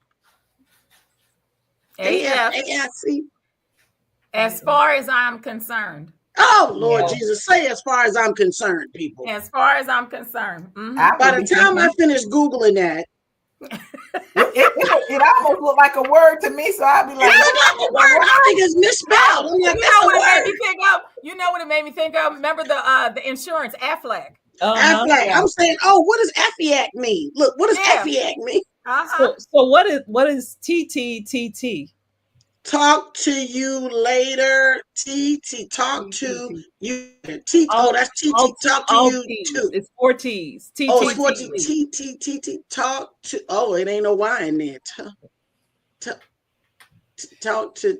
AF. AFAIC. As far as I'm concerned. Oh, Lord Yeah. Jesus. Say as far as I'm concerned, people. As far as I'm concerned. Mhm. By the time I finish Googling that, it almost looked like a word to me, so I'll be it like, looked like a word. I think it's misspelled. I'm like, You that's know a what it made word. me think of? You know what it made me think of? Remember the insurance, Aflac. Aflac. I'm saying, oh, what does FEAC mean? Look, what does Yeah. FEAC mean? Uh-huh. So what is TTTT? Talk to you later. TT. Talk to you. T. Oh, that's TT. Talk to you too. It's 4 T's. TT. Oh, it's 14. TT. Talk to. Oh, it ain't no Y in there. Talk to.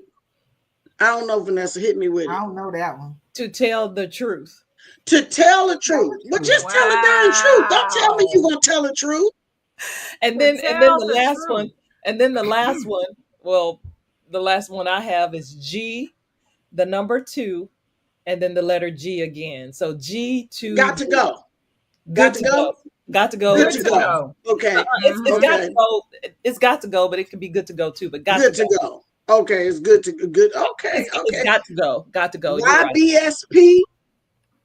I don't know, Vanessa. Hit me with it. I don't know that one. To tell the truth. To tell the truth. But just tell the darn truth. Don't tell me you're gonna tell the truth. And then tell the the last truth. one. And then the last one. Well, the last one I have is G, the number 2, and then the letter G again. So G2. Got to go. Got to go. Got to go. Good to go. Okay. It's Okay. got to go. It's got to go, but it could be good to go too. But Good to go. Okay, it's good to good. Okay. It's got to go. Got to go. YBSP,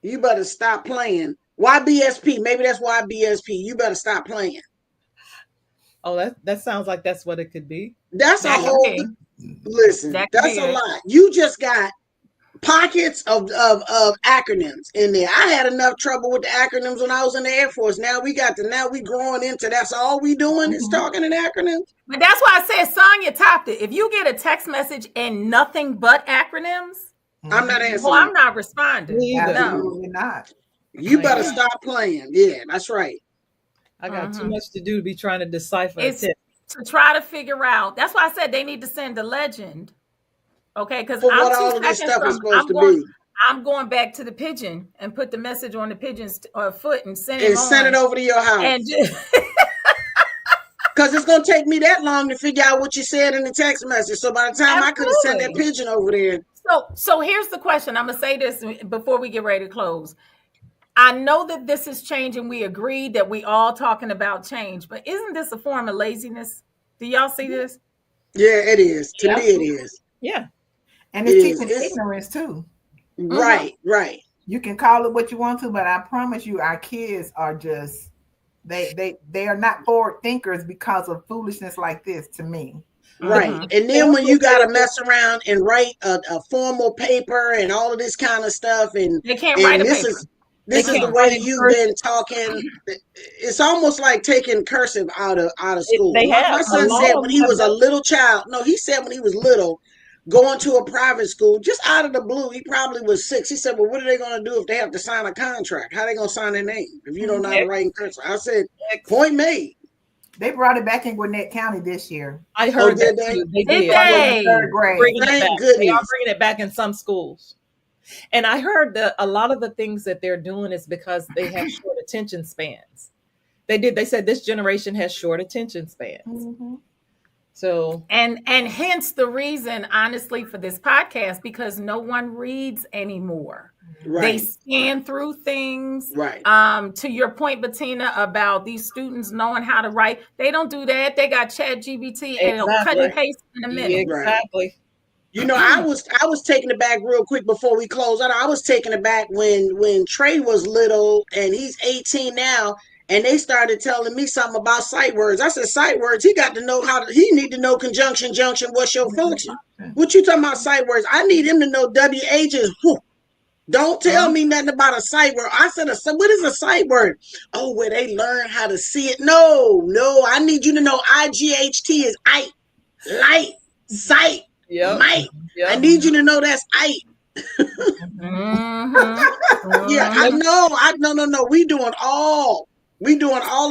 you better stop playing. YBSP, maybe that's YBSP. You better stop playing. Oh, that sounds like that's what it could be. That's That a could whole. be. Listen, That could that's be a it. lot. You just got pockets of acronyms in there. I had enough trouble with the acronyms when I was in the Air Force. Now we growing into that's all we doing is talking in acronyms. But that's why I said Sonya topped it. If you get a text message and nothing but acronyms, I'm not answering. well, I'm not responding. Me either. No. Absolutely not. You better stop playing. Yeah, that's right. I got too much to do to be trying to decipher a It's tip. to try to figure out. That's why I said they need to send a legend. Okay, because For I'm what 2 all of this seconds stuff is from supposed to be. I'm going back to the pigeon and put the message on the pigeon's foot and send And him send it on. over to your house. And just, Because it's going to take me that long to figure out what you said in the text message. So by the time I could have sent that Absolutely. pigeon over there. so here's the question. I'm gonna say this before we get ready to close. I know that this is changing. We agreed that we all talking about change, but isn't this a form of laziness? Do y'all see this? Yeah, it is. To me, it Absolutely. is. Yeah. And It it's is. teaching It's- ignorance too. Right, right. You can call it what you want to, but I promise you, our kids are just they are not forward thinkers because of foolishness like this. To me, Right. And then when you got to mess around and write a formal paper and all of this kind of stuff, and They can't write a this paper. is this They is the can't way write in you've cursive. been talking. It's almost like taking cursive out of school. They have. My A son lot said of when them he have was a done- little child. No, he said when he was little, going to a private school, just out of the blue, he probably was 6. He said, "Well, what are they going to do if they have to sign a contract? How are they going to sign their name if you don't know how to write in cursive?" I said, "Point made." they brought it back in Gwinnett County this year. I heard did that they? too. They Did did. they? Third grade. Bringing it Thank back. They goodness. are bringing it back in some schools. And I heard that a lot of the things that they're doing is because they have short attention spans. They said this generation has short attention spans. Mhm. So and hence the reason, honestly, for this podcast, because no one reads anymore. They Right. scan through things. Right. To your point, Bettina, about these students knowing how to write, they don't do that. They got Chat GBT and it'll cut and paste in a minute. Exactly. You know, I was taken aback real quick before we close out. I was taken aback when Trey was little and he's 18 now, and they started telling me something about sight words. I said, sight words, he got to know he need to know conjunction, junction, what's your function? What you talking about sight words? I need him to know WH is who. Don't tell me nothing about a sight word. I said, what is a sight word? Oh, where they learn how to see it. No, I need you to know IGHT is eye, light, sight, might. I need you to know that's eye. Yeah, I know. No. We doing all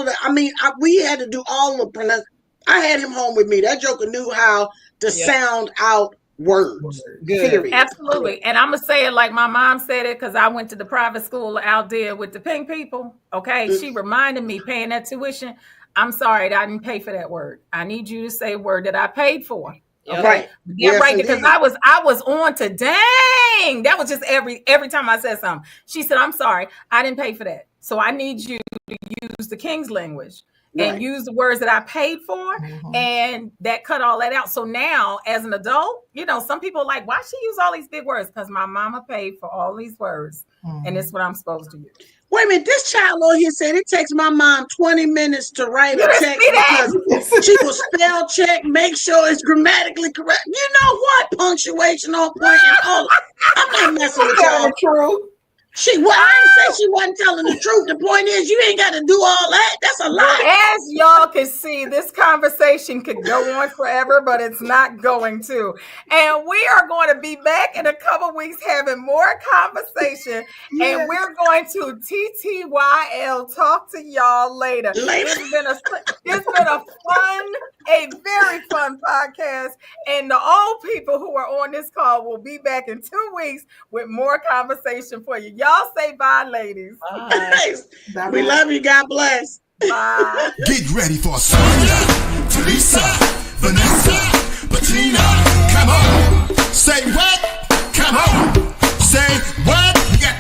of that. I mean, we had to do all the pronunciation. I had him home with me. That joker knew how to sound out words. Period. Absolutely. And I'm going to say it like my mom said it, because I went to the private school out there with the pink people. Okay. She reminded me paying that tuition. I'm sorry, I didn't pay for that word. I need you to say a word that I paid for. Okay? Right. Get right, because I was on to dang. That was just every time I said something. She said, I'm sorry, I didn't pay for that. So I need you to use the King's language. And use the words that I paid for, and that cut all that out. So now, as an adult, you know, some people are like, why she use all these big words? Because my mama paid for all these words, and it's what I'm supposed to use. Wait a minute, this child over here said it takes my mom 20 minutes to write a text because she will spell check, make sure it's grammatically correct. You know what? Punctuation on point and all. I'm not messing with y'all. True. I ain't say she wasn't telling the truth. The point is, you ain't got to do all that. That's a lie. As y'all can see, this conversation could go on forever, but it's not going to. And we are going to be back in a couple weeks having more conversation. Yes. And we're going to TTYL talk to y'all later. It's been a very fun podcast. And the old people who are on this call will be back in 2 weeks with more conversation for you. Y'all say bye, ladies. Bye. We love you. God bless. Bye. Get ready for Sonia, Teresa, Vanessa, Bettina. Come on. Say what? Come on. Say what? We got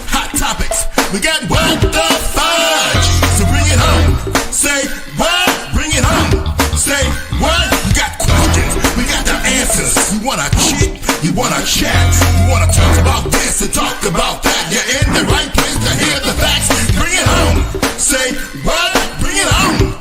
hot topics. We got what the fudge. So bring it home. Say what? Bring it home. Say what? You got questions. We got the answers. You wanna cheat? You wanna chat?